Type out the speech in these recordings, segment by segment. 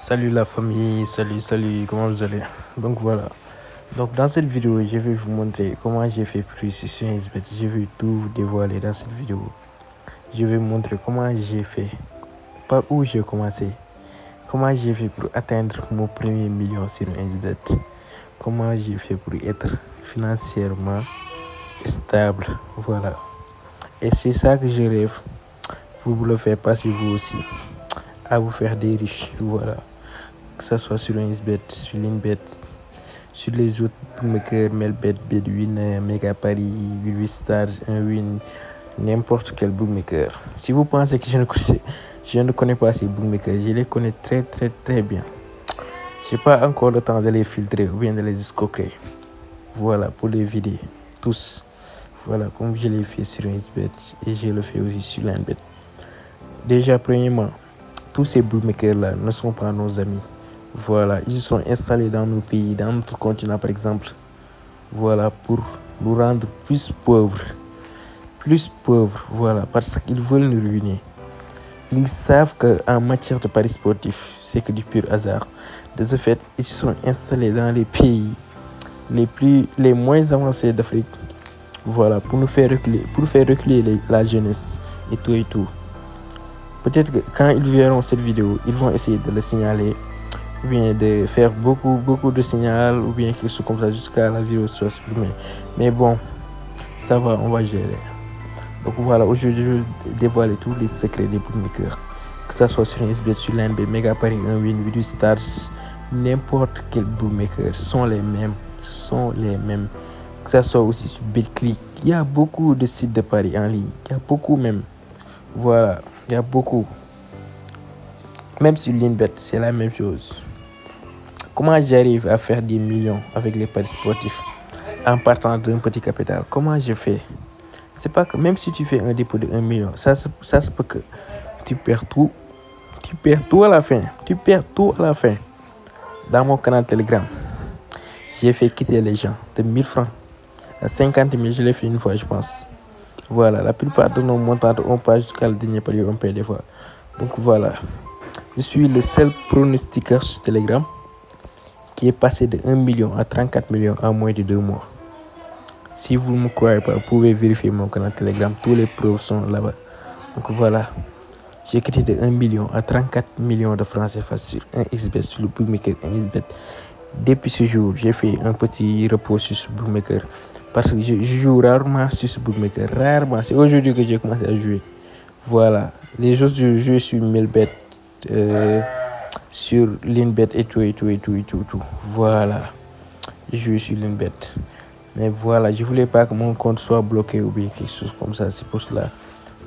Salut la famille, salut, comment vous allez? Donc voilà. Donc dans cette vidéo, je vais vous montrer comment j'ai fait plus sur XBet. Je vais tout vous dévoiler dans cette vidéo. Je vais vous montrer comment j'ai fait, par où j'ai commencé, comment j'ai fait pour atteindre mon premier million sur XBet, comment j'ai fait pour être financièrement stable. Voilà. Et c'est ça que je rêve pour vous le faire passer vous aussi, à vous faire des riches. Voilà. Que ce soit sur XBet, sur Linbet, sur les autres bookmakers, Melbet, Bedwin, Mega Paris, 88 Stars, 1win, n'importe quel bookmaker. Si vous pensez que je ne connais pas ces bookmakers, je les connais très bien. Je n'ai pas encore le temps de les filtrer ou bien de les escroquer. Voilà, pour les vider tous. Voilà, comme je l'ai fait sur XBet et je le fais aussi sur Linbet. Déjà, premièrement, tous ces bookmakers-là ne sont pas nos amis. Voilà, ils sont installés dans nos pays, dans notre continent par exemple. Voilà, pour nous rendre plus pauvres. Voilà, parce qu'ils veulent nous ruiner. Ils savent qu'en matière de paris sportifs, c'est que du pur hasard. De ce fait, ils sont installés dans les pays les moins avancés d'Afrique. Voilà, pour faire reculer la jeunesse et tout. Peut-être que quand ils verront cette vidéo, ils vont essayer de le signaler, ou bien de faire beaucoup de signaux, ou bien quelque chose comme ça jusqu'à la vidéo soit supprimée. Mais bon, ça va, on va gérer. Donc voilà, aujourd'hui, je vais dévoiler tous les secrets des bookmakers. Que ça soit sur XBet, sur Linbet, Mega Paris, 1win, 88 Stars, n'importe quel bookmaker, ce sont les mêmes. Que ça soit aussi sur BetClick. Il y a beaucoup de sites de paris en ligne. Il y a beaucoup même. Voilà, il y a beaucoup. Même sur Linbet, c'est la même chose. Comment j'arrive à faire des millions avec les paris sportifs en partant d'un petit capital? Comment je fais? C'est pas que même si tu fais un dépôt de 1 million, ça se peut que tu perds tout. Tu perds tout à la fin. Dans mon canal Telegram, j'ai fait quitter les gens de 1000 francs à 50 000. Je l'ai fait une fois, je pense. Voilà, la plupart de nos montants, on passe jusqu'à le dernier palier, on paye des fois. Donc voilà. Je suis le seul pronostiqueur sur Telegram qui est passé de 1 million à 34 millions en moins de 2 mois. Si vous ne me croyez pas, vous pouvez vérifier mon canal Telegram. Tous les preuves sont là-bas. Donc voilà. J'ai quitté de 1 million à 34 millions de francs CFA sur un XBet, sur le bookmaker XBet. Depuis ce jour, j'ai fait un petit repos sur ce bookmaker. Parce que je joue rarement sur ce bookmaker. Rarement. C'est aujourd'hui que j'ai commencé à jouer. Voilà. Les autres, je joue sur Melbet, sur Linbet et tout. Voilà. Je joue sur Linbet. Mais voilà, je voulais pas que mon compte soit bloqué ou bien quelque chose comme ça. C'est pour cela.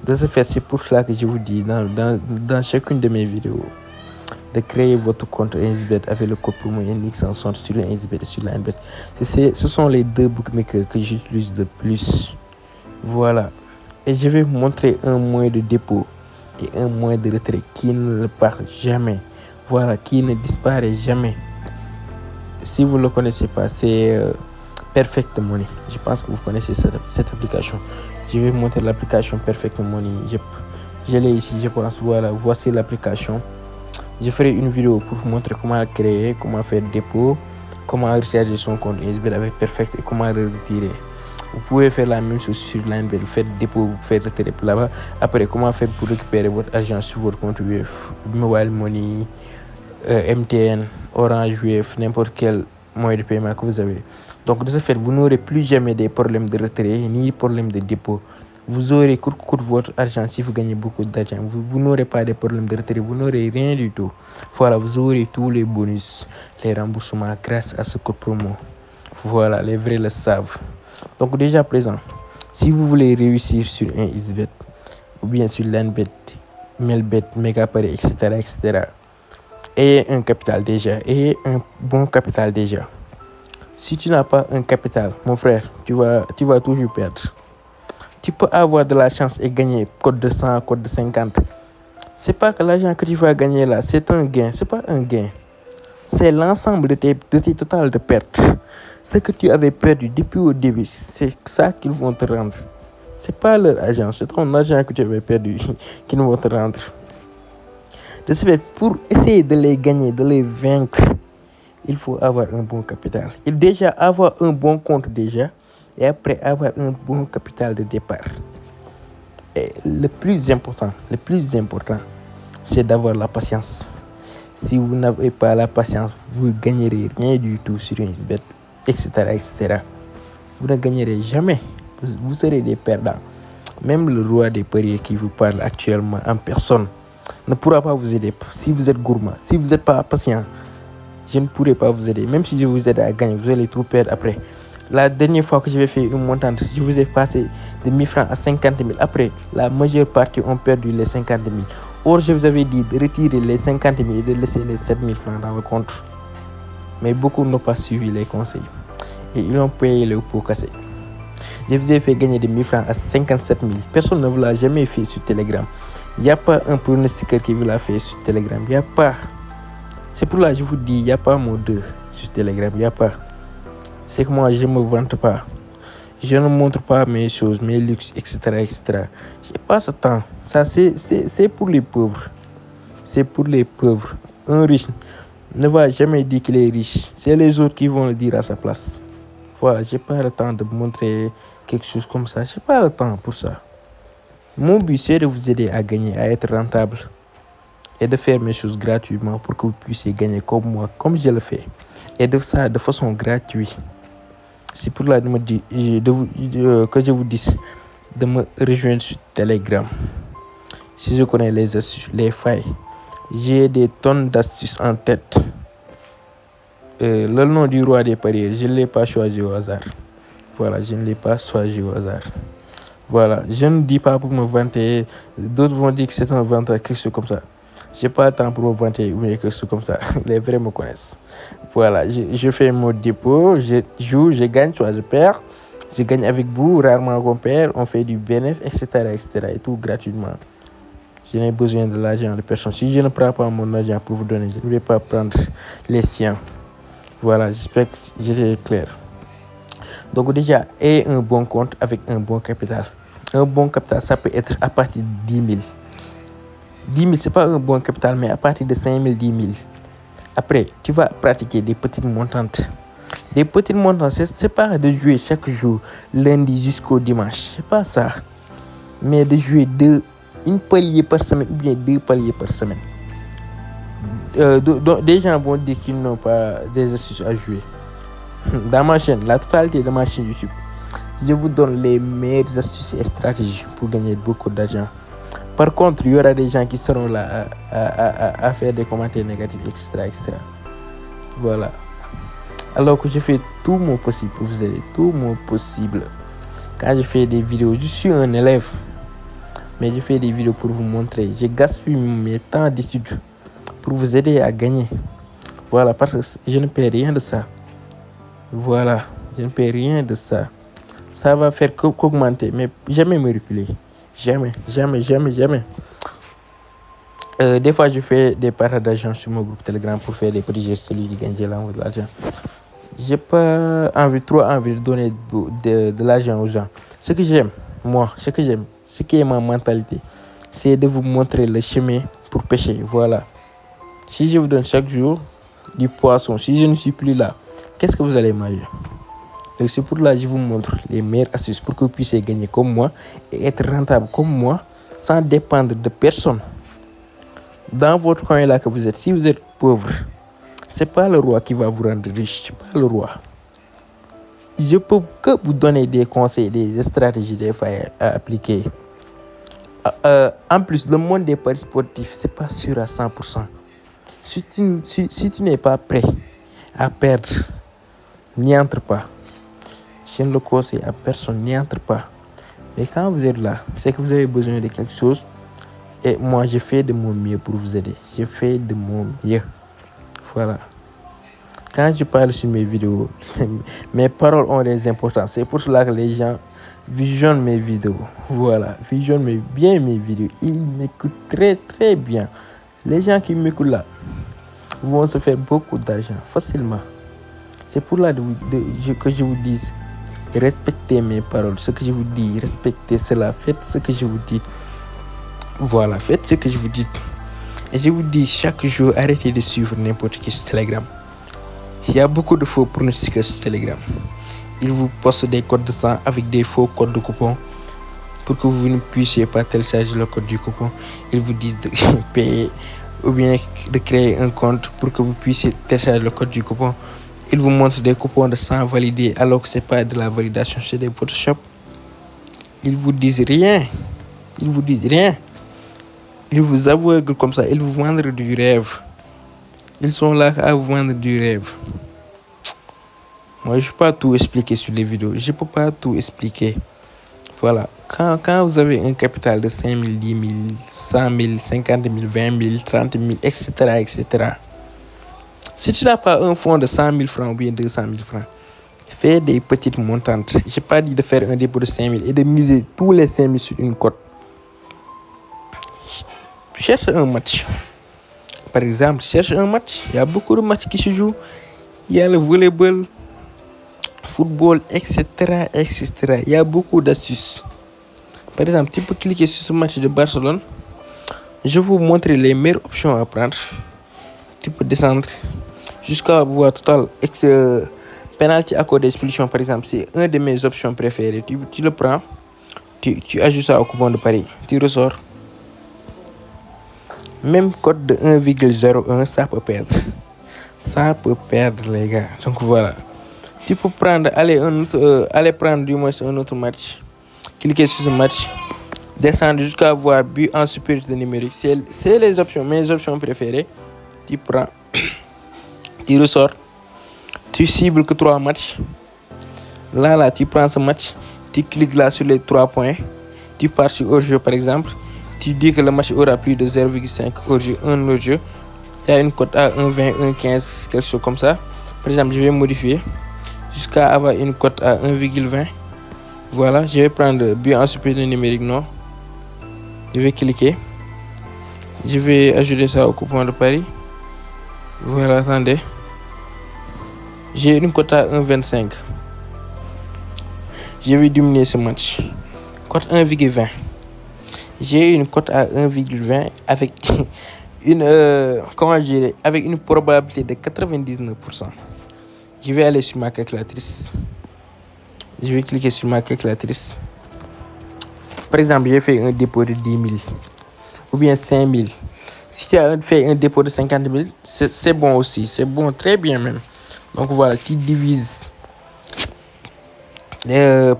De ce fait, c'est pour cela que je vous dis dans chacune de mes vidéos de créer votre compte XBet avec le code promo NX160 sur XBet et sur Linbet. Ce sont les deux bookmakers que j'utilise le plus. Voilà. Et je vais vous montrer un moyen de dépôt et un moyen de retrait qui ne part jamais. Voilà, qui ne disparaît jamais. Si vous ne le connaissez pas, c'est Perfect Money. Je pense que vous connaissez cette application. Je vais vous montrer l'application Perfect Money. Je l'ai ici, je pense. Voilà, voici l'application. Je ferai une vidéo pour vous montrer comment la créer, comment faire dépôt, comment recharger son compte XBet avec Perfect et comment le retirer. Vous pouvez faire la même chose sur Linbet. Vous faites dépôt, vous faites retirer là-bas. Après, comment faire pour récupérer votre argent sur votre compte UF, Mobile Money, MTN, Orange UF, n'importe quel moyen de paiement que vous avez. Donc de ce fait, vous n'aurez plus jamais des problèmes de retrait ni de problèmes de dépôt. Vous aurez coûte votre argent si vous gagnez beaucoup d'argent. Vous n'aurez pas de problème de retrait, vous n'aurez rien du tout. Voilà, vous aurez tous les bonus, les remboursements grâce à ce code promo. Voilà, les vrais le savent. Donc déjà à présent, si vous voulez réussir sur un XBet ou bien sur Linbet, Melbet, Mega Paris, etc. Et un capital déjà, et un bon capital déjà. Si tu n'as pas un capital, mon frère, tu vas toujours perdre. Tu peux avoir de la chance et gagner code de 100, code de 50. C'est pas que l'argent que tu vas gagner là, c'est un gain. C'est pas un gain. C'est l'ensemble de tes totales de pertes. Ce que tu avais perdu depuis au début, c'est ça qu'ils vont te rendre. C'est pas leur argent, c'est ton argent que tu avais perdu qu'ils vont te rendre. De ce fait, pour essayer de les gagner, de les vaincre, il faut avoir un bon capital. Et déjà avoir un bon compte déjà, et après avoir un bon capital de départ. Et le plus important, c'est d'avoir la patience. Si vous n'avez pas la patience, vous ne gagnerez rien du tout sur un XBet, etc., etc. Vous ne gagnerez jamais. Vous serez des perdants. Même le roi des paris qui vous parle actuellement en personne ne pourra pas vous aider. Si vous êtes gourmand, si vous n'êtes pas patient, je ne pourrai pas vous aider. Même si je vous aide à gagner, vous allez tout perdre après. La dernière fois que j'avais fait une montante, je vous ai passé de 1000 francs à 50 000. Après, la majeure partie ont perdu les 50 000. Or, je vous avais dit de retirer les 50 000 et de laisser les 7 000 francs dans le compte. Mais beaucoup n'ont pas suivi les conseils. Et ils ont payé le pot cassé. Je vous ai fait gagner des 1000 francs à 57 000. Personne ne vous l'a jamais fait sur Telegram. Il n'y a pas un pronostiqueur qui vous l'a fait sur Telegram. Il n'y a pas. C'est pour là que je vous dis, il n'y a pas mot 2 sur Telegram. Il n'y a pas. C'est que moi, je ne me vante pas. Je ne montre pas mes choses, mes luxes, etc. etc. Je n'ai pas ce temps. Ça, c'est pour les pauvres. C'est pour les pauvres. Un riche ne va jamais dire qu'il est riche. C'est les autres qui vont le dire à sa place. Voilà, je n'ai pas le temps de montrer quelque chose comme ça. Je n'ai pas le temps pour ça. Mon but, c'est de vous aider à gagner, à être rentable. Et de faire mes choses gratuitement pour que vous puissiez gagner comme moi, comme je le fais. Et de ça de façon gratuite. C'est pour là que je vous dis de me rejoindre sur Telegram. Si je connais les astuces, les failles, j'ai des tonnes d'astuces en tête. Le nom du roi des paris, je ne l'ai pas choisi au hasard. Voilà, je ne l'ai pas choisi au hasard. Voilà, je ne dis pas pour me vanter. D'autres vont dire que c'est un vantage, quelque chose comme ça. Je n'ai pas le temps pour me vanter ou quelque chose comme ça. Les vrais me connaissent. Voilà, je fais mon dépôt, je joue, je gagne, soit je perds. Je gagne avec vous, rarement on perd, on fait du bénéfice, etc., etc. Et tout gratuitement. Je n'ai besoin de l'argent de personne. Si je ne prends pas mon argent pour vous donner, je ne vais pas prendre les siens. Voilà, j'espère que j'étais clair. Donc déjà, ayez un bon compte avec un bon capital. Un bon capital, ça peut être à partir de 10 000. 10 000, ce n'est pas un bon capital, mais à partir de 5 000, 10 000. Après, tu vas pratiquer des petites montantes. Des petites montantes, ce n'est pas de jouer chaque jour, lundi jusqu'au dimanche. Ce n'est pas ça. Mais de jouer une palier par semaine ou bien 2 paliers par semaine. Des gens vont dire qu'ils n'ont pas des astuces à jouer. Dans ma chaîne, la totalité de ma chaîne YouTube, je vous donne les meilleures astuces et stratégies pour gagner beaucoup d'argent. Par contre, il y aura des gens qui seront là à faire des commentaires négatifs, etc., etc. Voilà. Alors que je fais tout mon possible pour vous aider, tout mon possible. Quand je fais des vidéos, je suis un élève, mais je fais des vidéos pour vous montrer. Je gaspille mes temps d'études pour vous aider à gagner. Voilà, parce que je ne paie rien de ça. Voilà, je ne paie rien de ça. Ça va faire qu'augmenter, mais jamais me reculer. Jamais. Des fois, je fais des partages d'argent sur mon groupe Telegram pour faire des petits gestes. Celui qui gagne, de l'argent. J'ai pas trop envie de donner de l'argent aux gens. Ce que j'aime, ce qui est ma mentalité, c'est de vous montrer le chemin pour pêcher. Voilà. Si je vous donne chaque jour du poisson, si je ne suis plus là, qu'est-ce que vous allez manger? Donc c'est pour là que je vous montre les meilleures astuces pour que vous puissiez gagner comme moi et être rentable comme moi sans dépendre de personne. Dans votre coin là que vous êtes, si vous êtes pauvre, c'est pas le roi qui va vous rendre riche, c'est pas le roi. Je peux que vous donner des conseils, des stratégies, des failles à appliquer. En plus, le monde des paris sportifs, c'est pas sûr à 100%. Si tu n'es pas prêt à perdre, n'y entre pas. Je ne le conseille à personne, n'y entre pas. Mais quand vous êtes là, c'est que vous avez besoin de quelque chose. Et moi, je fais de mon mieux pour vous aider. Je fais de mon mieux. Voilà. Quand je parle sur mes vidéos, mes paroles ont des importances. C'est pour cela que les gens visionnent mes vidéos. Voilà. Visionnent bien mes vidéos. Ils m'écoutent très, très bien. Les gens qui m'écoutent là vont se faire beaucoup d'argent facilement. C'est pour là que je vous dis, respectez mes paroles. Ce que je vous dis, respectez cela. Faites ce que je vous dis. Voilà, faites ce que je vous dis. Et je vous dis, chaque jour, arrêtez de suivre n'importe qui sur Telegram. Il y a beaucoup de faux pronostiqueurs sur Telegram. Ils vous postent des codes de sang avec des faux codes de coupon pour que vous ne puissiez pas télécharger le code du coupon. Ils vous disent de payer ou bien de créer un compte pour que vous puissiez télécharger le code du coupon. Ils vous montrent des coupons de sang validés alors que ce n'est pas de la validation, c'est des Photoshop. Ils vous disent rien. Ils vous disent rien. Ils vous aveuglent comme ça. Ils vous vendent du rêve. Ils sont là à vous vendre du rêve. Moi, je ne peux pas tout expliquer sur les vidéos. Je ne peux pas tout expliquer. Voilà. Quand vous avez un capital de 5 000, 10 000, 100 000, 50 000, 20 000, 30 000, etc., etc. Si tu n'as pas un fonds de 100 000 francs ou bien 200 000 francs, fais des petites montantes. Je n'ai pas dit de faire un dépôt de 5 000 et de miser tous les 5 000 sur une cote. Cherche un match. Par exemple, cherche un match. Il y a beaucoup de matchs qui se jouent. Il y a le volleyball, football, etc., etc. Il y a beaucoup d'astuces. Par exemple, tu peux cliquer sur ce match de Barcelone. Je vais vous montrer les meilleures options à prendre. Tu peux descendre jusqu'à voir total penalty accordé expulsion, par exemple. C'est une de mes options préférées. Tu le prends, tu ajoutes ça au coupon de Paris. Tu ressors. Même code de 1,01, ça peut perdre. Ça peut perdre, les gars. Donc voilà. Tu peux prendre, aller prendre du moins un autre match. Cliquez sur ce match. Descendre jusqu'à voir but en supériorité numérique. C'est les options, mes options préférées. Tu prends, tu ressors. Tu cibles que 3 matchs. Là, tu prends ce match. Tu cliques là sur les 3 points. Tu pars sur hors-jeu, par exemple. Tu dis que le match aura plus de 0,5 hors-jeu, 1 hors-jeu. Il y a une cote à 1,20, 1,15, quelque chose comme ça. Par exemple, je vais modifier jusqu'à avoir une cote à 1,20. Voilà, je vais prendre but en supériorité numérique, non. Je vais cliquer. Je vais ajouter ça au coupon de Paris. Voilà, attendez. J'ai une cote à 1,25. Je vais diminuer ce match. Cote 1,20. J'ai une cote à 1,20 avec avec une probabilité de 99%. Je vais aller sur ma calculatrice. Je vais cliquer sur ma calculatrice. Par exemple, j'ai fait un dépôt de 10 000 ou bien 5 000. Si tu as fait un dépôt de 50 000, c'est bon aussi. C'est bon, très bien même. Donc voilà, tu divises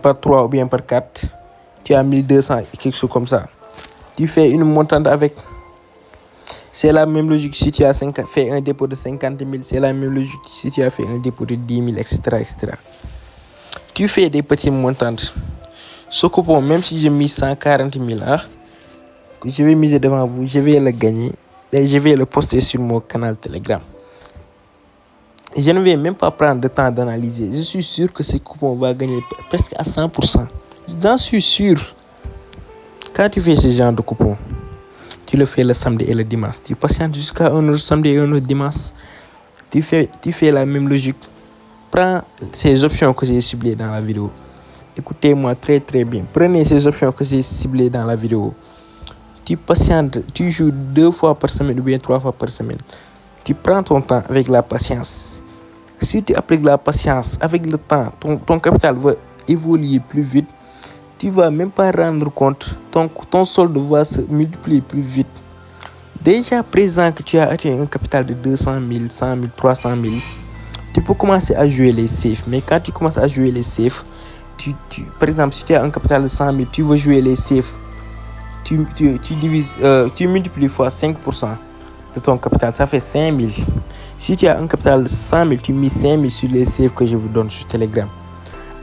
par 3 ou bien par 4. Tu as 1200 et quelque chose comme ça. Tu fais une montante avec. C'est la même logique si tu as fait un dépôt de 50 000. C'est la même logique si tu as fait un dépôt de 10 000, etc., etc. Tu fais des petits montantes. Ce coupon, même si j'ai mis 140 000, je vais miser devant vous. Je vais le gagner. Et je vais le poster sur mon canal Telegram. Je ne vais même pas prendre le temps d'analyser. Je suis sûr que ce coupon va gagner presque à 100%. J'en suis sûr. Quand tu fais ce genre de coupon, tu le fais le samedi et le dimanche. Tu patientes jusqu'à un autre samedi et un autre dimanche. Tu fais la même logique. Prends ces options que j'ai ciblées dans la vidéo. Écoutez-moi très très bien. Prenez ces options que j'ai ciblées dans la vidéo. Tu patientes, tu joues 2 fois par semaine ou bien 3 fois par semaine. Tu prends ton temps avec la patience. Si tu appliques la patience avec le temps, ton capital va évoluer plus vite. Tu ne vas même pas rendre compte. Ton solde va se multiplier plus vite. Déjà présent que tu as atteint un capital de 200 000, 100 000, 300 000, tu peux commencer à jouer les safes. Mais quand tu commences à jouer les safes, par exemple, si tu as un capital de 100 000, tu veux jouer les safes, tu multiplies fois 5% de ton capital, ça fait 5 000. Si tu as un capital de 100 000, tu mets 5 000 sur les safes que je vous donne sur Telegram.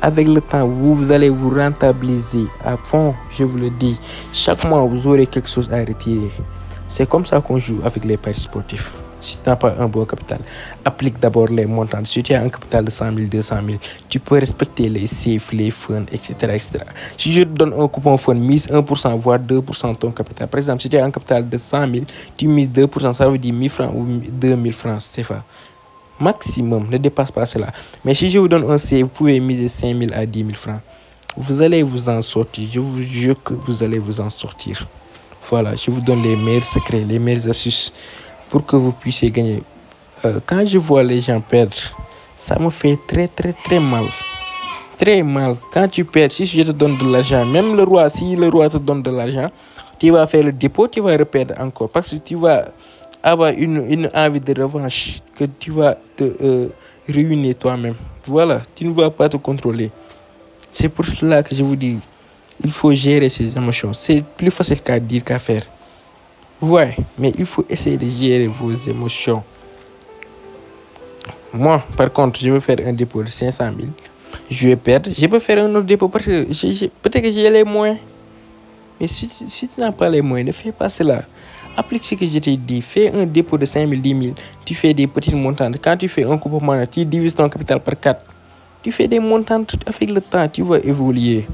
Avec le temps, vous allez vous rentabiliser à fond, je vous le dis. Chaque mois, vous aurez quelque chose à retirer. C'est comme ça qu'on joue avec les paris sportifs. Si tu n'as pas un bon capital, applique d'abord les montants. Si tu as un capital de 100 000, 200 000, tu peux respecter les safes, les funds, etc., etc. Si je te donne un coupon fund, mise 1%, voire 2% de ton capital. Par exemple, si tu as un capital de 100 000, tu mises 2%, ça veut dire 1000 francs ou 2000 francs, c'est ça. Maximum, ne dépasse pas cela. Mais si je vous donne un save, vous pouvez miser 5 000 à 10 000 francs. Vous allez vous en sortir. Je vous jure que vous allez vous en sortir. Voilà, je vous donne les meilleurs secrets, les meilleures astuces pour que vous puissiez gagner. Quand je vois les gens perdre, ça me fait très très très mal. Très mal. Quand tu perds, si je te donne de l'argent, même le roi, si le roi te donne de l'argent, tu vas faire le dépôt, tu vas reperdre encore. Parce que tu vas avoir une envie de revanche que tu vas te ruiner toi-même. Voilà, tu ne vas pas te contrôler. C'est pour cela que je vous dis, il faut gérer ses émotions. C'est plus facile qu'à dire qu'à faire. Ouais, mais il faut essayer de gérer vos émotions. Moi, par contre, je vais faire un dépôt de 500 000. Je vais perdre. Je peux faire un autre dépôt parce que peut-être que j'ai les moyens. Mais si tu n'as pas les moyens, ne fais pas cela. Applique ce que je t'ai dit. Fais un dépôt de 5 000, 10 000. Tu fais des petites montantes. Quand tu fais un couple, tu divises ton capital par 4. Tu fais des montantes avec le temps. Tu vas évoluer.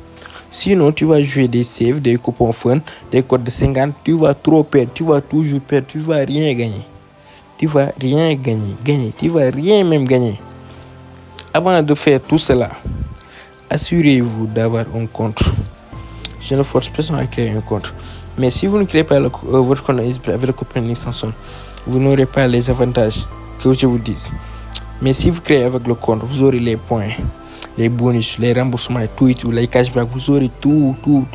Sinon, tu vas jouer des saves, des coupons fun, des codes de 50. Tu vas trop perdre. Tu vas toujours perdre. Tu vas rien gagner. Tu vas rien gagner. Tu vas rien même gagner. Avant de faire tout cela, assurez-vous d'avoir un compte. Je ne force personne à créer un compte. Mais si vous ne créez pas votre compte avec le copain Nixonson, vous n'aurez pas les avantages que je vous dis. Mais si vous créez avec le compte, vous aurez les points, les bonus, les remboursements, tout et tout, les cashbacks, vous aurez tout. Vous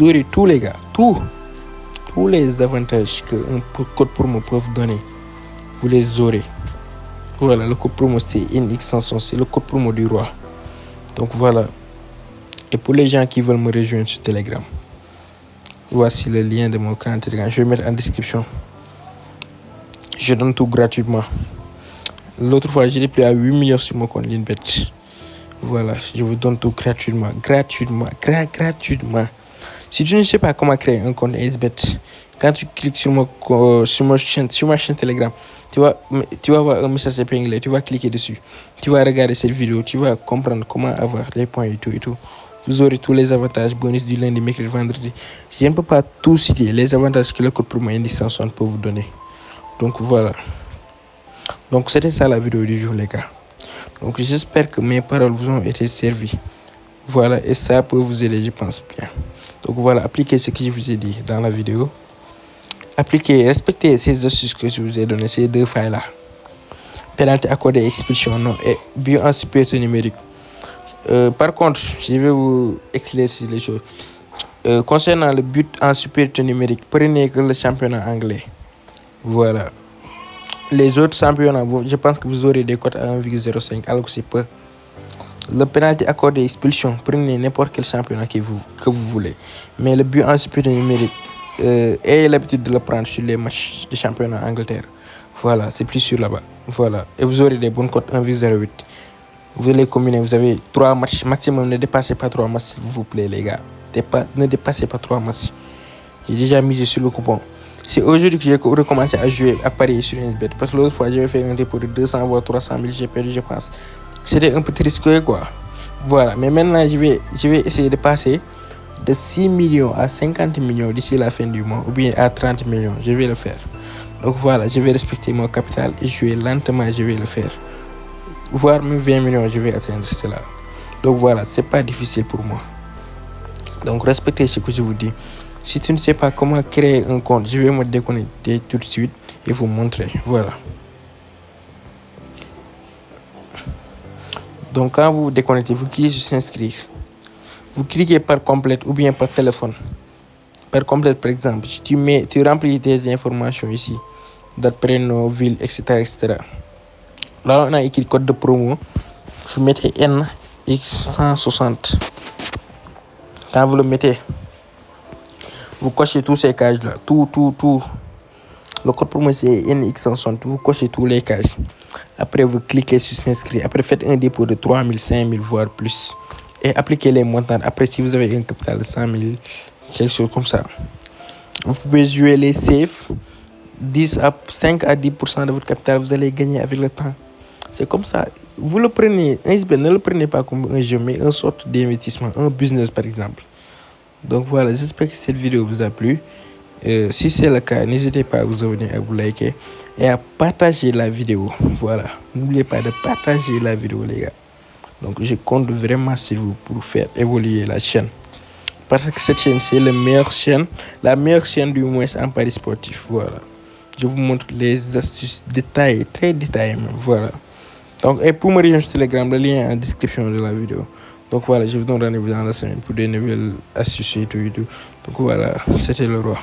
aurez tout, les gars, tout. Tous les avantages qu'un code promo peut vous donner, vous les aurez. Voilà, le code promo c'est NXSanson, c'est le code promo du roi. Donc voilà. Et pour les gens qui veulent me rejoindre sur Telegram, voici le lien de mon canal Telegram. Je vais mettre en description. Je donne tout gratuitement. L'autre fois, j'ai plus à 8 millions sur mon compte Linbet. Voilà, je vous donne tout gratuitement. Gratuitement. Si tu ne sais pas comment créer un compte SBet, quand tu cliques sur ma chaîne Telegram, tu vas voir un message épinglé, tu vas cliquer dessus. Tu vas regarder cette vidéo, tu vas comprendre comment avoir les points et tout. Vous aurez tous les avantages bonus du lundi, mercredi, vendredi. Je ne peux pas tout citer, les avantages que le code promo Nixonson peut vous donner. Donc voilà. Donc c'était ça la vidéo du jour, les gars. Donc j'espère que mes paroles vous ont été servies. Voilà, et ça peut vous aider, je pense bien. Donc voilà, appliquez ce que je vous ai dit dans la vidéo. Appliquez, respectez ces astuces que je vous ai donné, ces deux failles-là. Pénalité accordée, expulsion, non, et but en supériorité numérique. Par contre, je vais vous éclaircir les choses. Concernant le but en supériorité numérique, prenez que le championnat anglais. Voilà. Les autres championnats, je pense que vous aurez des cotes à 1,05, alors que c'est peu. Le pénalité accordé expulsion, prenez n'importe quel championnat que vous voulez. Mais le but en supériorité numérique, ayez l'habitude de le prendre sur les matchs de championnat Angleterre. Voilà, c'est plus sûr là-bas. Voilà. Et vous aurez des bonnes cotes 1,08. Vous les combinez, vous avez 3 matchs maximum. Ne dépassez pas 3 matchs, s'il vous plaît, les gars. Ne dépassez pas 3 matchs. J'ai déjà misé sur le coupon. C'est aujourd'hui que j'ai recommencé à jouer, à parier sur une bête. Parce que l'autre fois, j'avais fait un dépôt de 200 voire 300 000, j'ai perdu, je pense. C'était un peu risqué, quoi. Voilà, mais maintenant, je vais essayer de passer de 6 millions à 50 millions d'ici la fin du mois, ou bien à 30 millions. Je vais le faire. Donc voilà, je vais respecter mon capital et jouer lentement, je vais le faire. Voire même 20 millions, je vais atteindre cela. Donc voilà, c'est pas difficile pour moi. Donc respectez ce que je vous dis. Si tu ne sais pas comment créer un compte, je vais me déconnecter tout de suite et vous montrer. Voilà. Donc quand vous vous déconnectez, vous cliquez sur s'inscrire. Vous cliquez par complète ou bien par téléphone. Par complète, par exemple, tu remplis tes informations ici. Date, prénom, ville, etc. Là, on a écrit code de promo. Vous mettez NX160. Quand vous le mettez, vous cochez tous ces cases-là. Tout. Le code promo, c'est NX160. Vous cochez tous les cases. Après, vous cliquez sur s'inscrire. Après, faites un dépôt de 3 000, 5 000, voire plus. Et appliquez les montants. Après, si vous avez un capital de 100 000, quelque chose comme ça, vous pouvez jouer les safe. 5 à 10% de votre capital, vous allez gagner avec le temps. C'est comme ça. Vous le prenez, ne le prenez pas comme un jeu, mais une sorte d'investissement, un business par exemple. Donc voilà, j'espère que cette vidéo vous a plu. Si c'est le cas, n'hésitez pas à vous abonner, à vous liker et à partager la vidéo. Voilà, n'oubliez pas de partager la vidéo, les gars. Donc je compte vraiment sur vous pour faire évoluer la chaîne. Parce que cette chaîne, c'est la meilleure chaîne du moins en paris sportif. Voilà. Je vous montre les astuces détaillées, très détaillées même. Voilà. Donc, et pour me rejoindre sur Telegram, le lien est en description de la vidéo. Donc voilà, je vous donne rendez-vous dans la semaine pour des nouvelles astuces et tout. Donc voilà, c'était le roi.